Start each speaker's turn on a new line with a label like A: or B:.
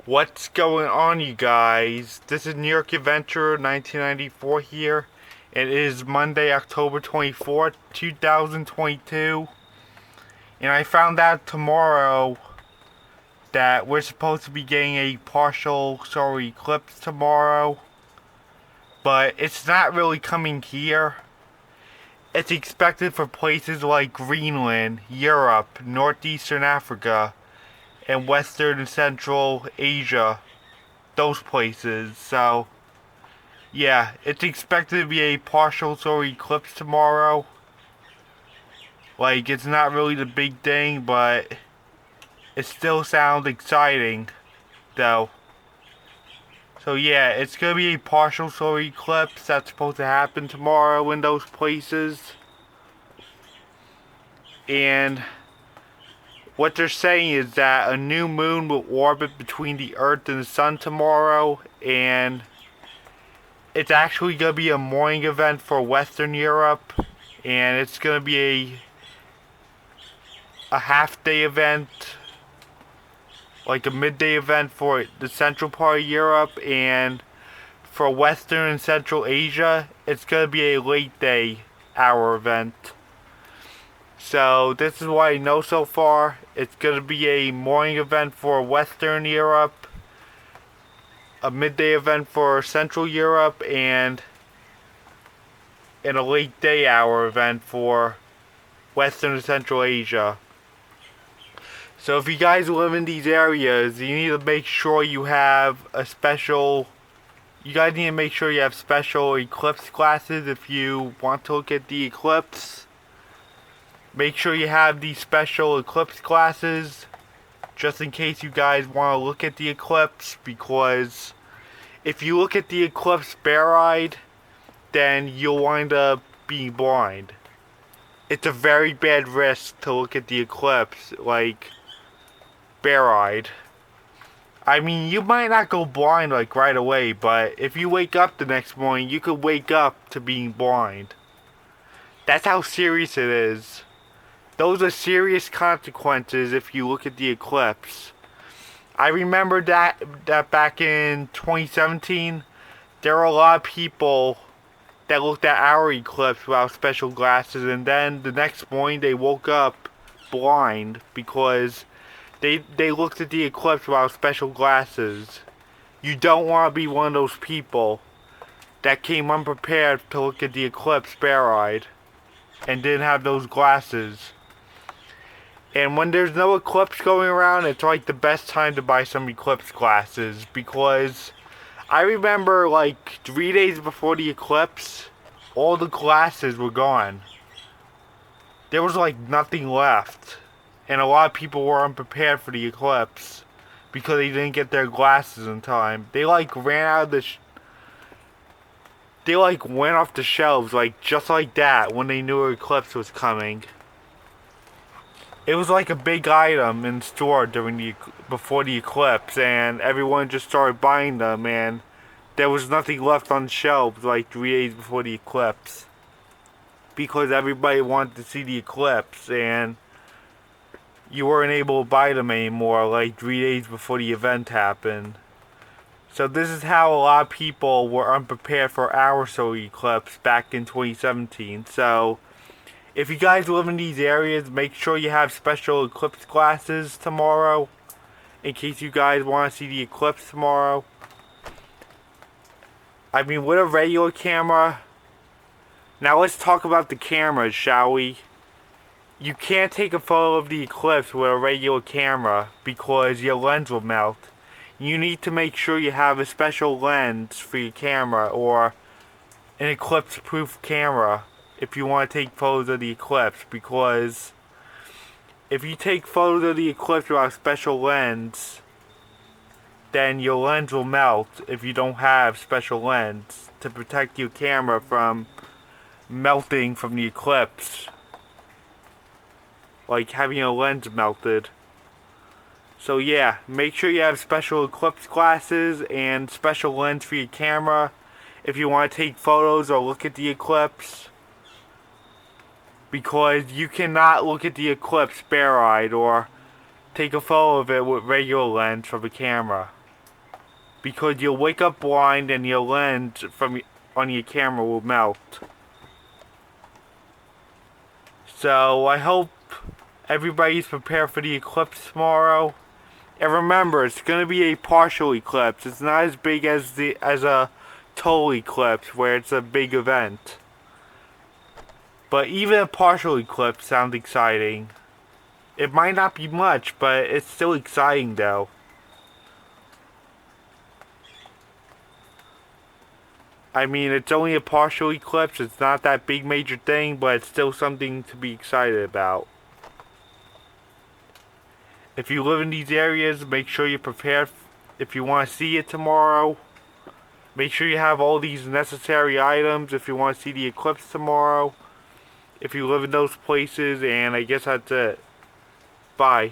A: What's going on, you guys? This is New York Adventure 1994 here. It is Monday, October 24th, 2022. And I found out tomorrow that we're supposed to be getting a partial solar eclipse tomorrow. But it's not really coming here. It's expected for places like Greenland, Europe, Northeastern Africa, and Western and Central Asia. Those places. So, yeah, it's expected to be a partial solar eclipse tomorrow. Like, it's not really the big thing, but it still sounds exciting, though. So, yeah, it's gonna be a partial solar eclipse that's supposed to happen tomorrow in those places. And what they're saying is that a new moon will orbit between the Earth and the Sun tomorrow, and it's actually going to be a morning event for Western Europe, and it's going to be a half-day event, like a midday event for the central part of Europe, and for Western and Central Asia, it's going to be a late-day hour event. So this is what I know so far. It's going to be a morning event for Western Europe, a midday event for Central Europe, and a late day hour event for Western and Central Asia. So if you guys live in these areas, you need to make sure you have a special... You guys need to make sure you have special eclipse glasses if you want to look at the eclipse. Make sure you have these special eclipse glasses just in case you guys want to look at the eclipse, because if you look at the eclipse bare-eyed, then you'll wind up being blind. It's a very bad risk to look at the eclipse, like, bare-eyed. I mean, you might not go blind, like, right away, but if you wake up the next morning, you could wake up to being blind. That's how serious it is. Those are serious consequences if you look at the eclipse. I remember that back in 2017, there were a lot of people that looked at our eclipse without special glasses, and then the next morning they woke up blind because they looked at the eclipse without special glasses. You don't want to be one of those people that came unprepared to look at the eclipse bare-eyed and didn't have those glasses. And when there's no eclipse going around, it's like the best time to buy some eclipse glasses, because I remember like 3 days before the eclipse, all the glasses were gone. There was like nothing left. And a lot of people were unprepared for the eclipse because they didn't get their glasses in time. They like ran out of the they like went off the shelves like just like that when they knew an eclipse was coming. It was like a big item in store before the eclipse, and everyone just started buying them, and there was nothing left on the shelves like 3 days before the eclipse, because everybody wanted to see the eclipse, and you weren't able to buy them anymore like 3 days before the event happened. So this is how a lot of people were unprepared for our solar eclipse back in 2017. So if you guys live in these areas, make sure you have special eclipse glasses tomorrow, in case you guys want to see the eclipse tomorrow. I mean, with a regular camera... Now let's talk about the cameras, shall we? You can't take a photo of the eclipse with a regular camera because your lens will melt. You need to make sure you have a special lens for your camera, or an eclipse-proof camera, if you want to take photos of the eclipse, because if you take photos of the eclipse without a special lens, then your lens will melt if you don't have special lens to protect your camera from melting from the eclipse, like having a lens melted. So yeah, make sure you have special eclipse glasses and special lens for your camera if you want to take photos or look at the eclipse, because you cannot look at the eclipse bare-eyed or take a photo of it with regular lens from a camera. because you'll wake up blind and your lens on your camera will melt. So I hope everybody's prepared for the eclipse tomorrow. And remember, it's going to be a partial eclipse. It's not as big as a total eclipse where it's a big event. But even a partial eclipse sounds exciting. It might not be much, but it's still exciting though. I mean, it's only a partial eclipse. It's not that big major thing, but it's still something to be excited about. If you live in these areas, make sure you're prepared if you want to see it tomorrow. Make sure you have all these necessary items if you want to see the eclipse tomorrow. If you live in those places, and I guess that's it. Bye.